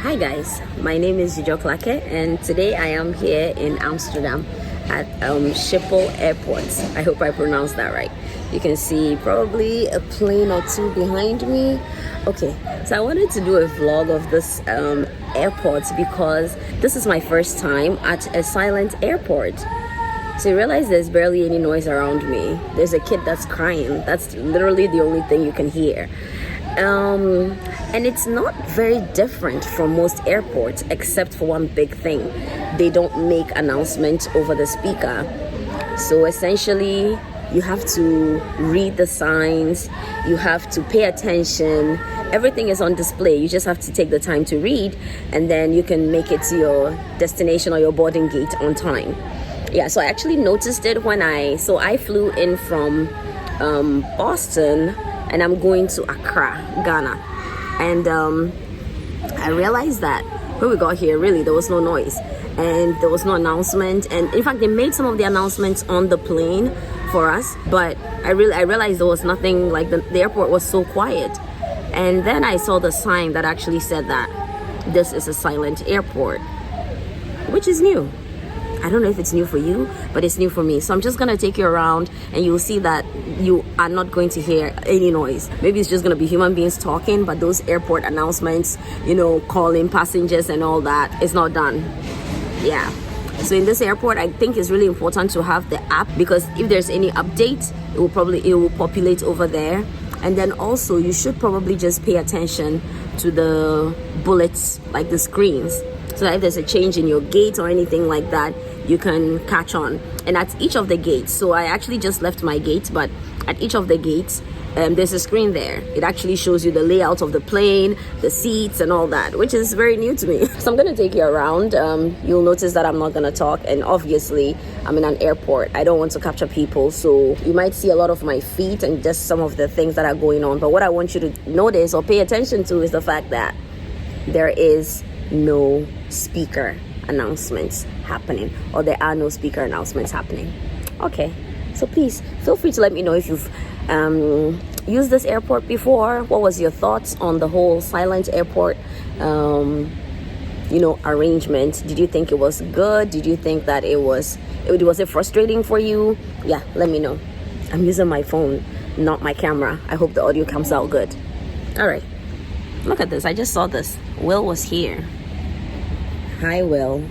Hi guys, my name is Jijo Klake and today I am here in Amsterdam at Schiphol Airport. I hope I pronounced that right. You can see probably a plane or two behind me. Okay, so I wanted to do a vlog of this airport because this is my first time at a silent airport. So you realize there's barely any noise around me. There's a kid that's crying. That's literally the only thing you can hear. And it's not very different from most airports except for one big thing. They don't make announcements over the speaker. So essentially, you have to read the signs, you have to pay attention. Everything is on display. You just have to take the time to read, and then you can make it to your destination or your boarding gate on time. Yeah, so I actually noticed it when I flew in from Boston, and I'm going to Accra, Ghana. And I realized that when we got here, really, there was no noise and there was no announcement. And in fact, they made some of the announcements on the plane for us, but I realized there was nothing. Like the airport was so quiet. And then I saw the sign that actually said that this is a silent airport, which is new. I don't know if it's new for you, but it's new for me. So I'm just going to take you around and you'll see that you are not going to hear any noise. Maybe it's just going to be human beings talking, but those airport announcements, calling passengers and all that is not done. Yeah. So in this airport, I think it's really important to have the app, because if there's any update, it will populate over there. And then also you should probably just pay attention to the bullets, like the screens, so that if there's a change in your gate or anything like that, you can catch on. And at each of the gates, so I actually just left my gate, but at each of the gates, there's a screen there. It actually shows you the layout of the plane, the seats and all that, which is very new to me. So I'm gonna take you around. You'll notice that I'm not gonna talk, and obviously I'm in an airport. I don't want to capture people, so you might see a lot of my feet and just some of the things that are going on. But what I want you to notice or pay attention to is the fact that there is no speaker announcements happening, or there are no speaker announcements happening. Okay, so please feel free to let me know if you've used this airport before. What was your thoughts on the whole silent airport arrangement? Did you think it was good? Did you think that was it frustrating for you? Yeah, let me know. I'm using my phone, not my camera. I hope the audio comes out good. All right, look at this. I just saw this. Will was here. Hi, Will.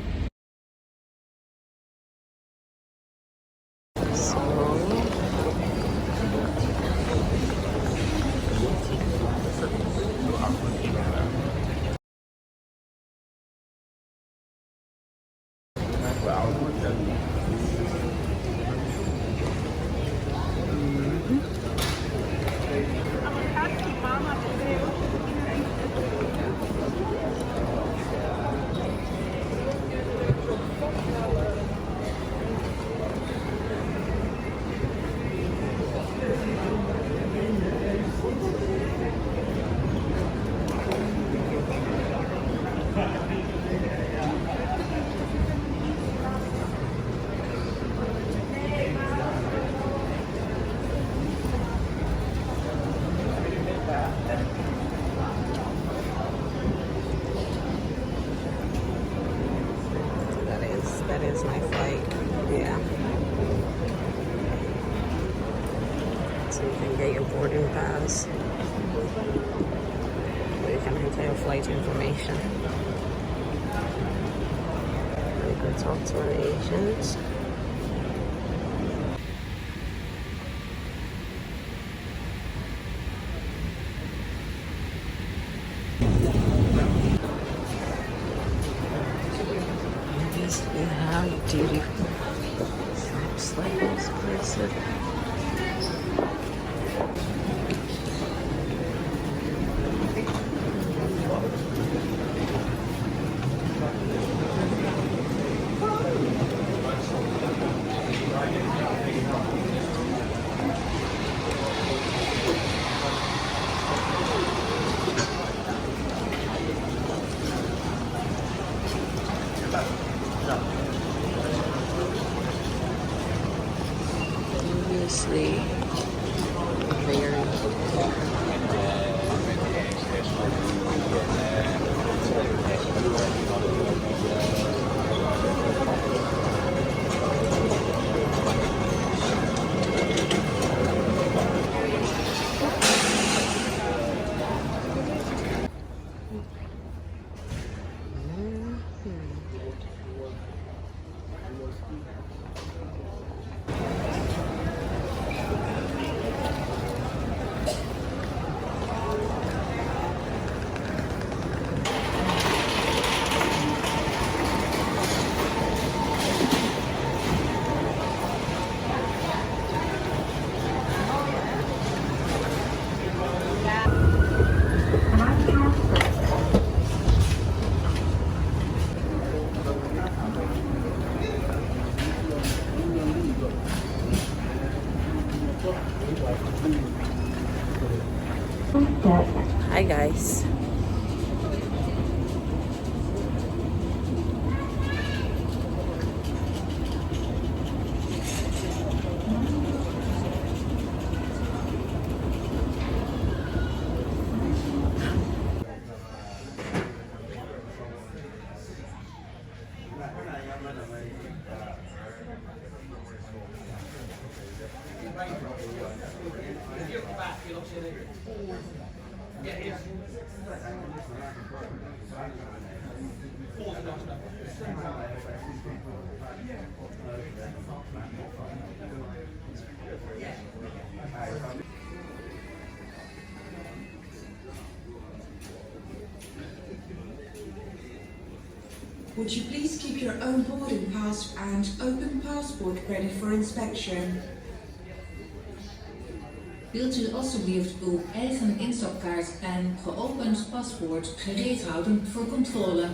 That is my flight. Yeah. So you can get your boarding pass, or you can enter your flight information. You can talk to an agent. We have duty shops like this place. Obviously, very Would you please keep your own boarding pass and open passport ready for inspection? Wilt u alstublieft uw eigen instapkaart en geopend paspoort gereed houden voor controle?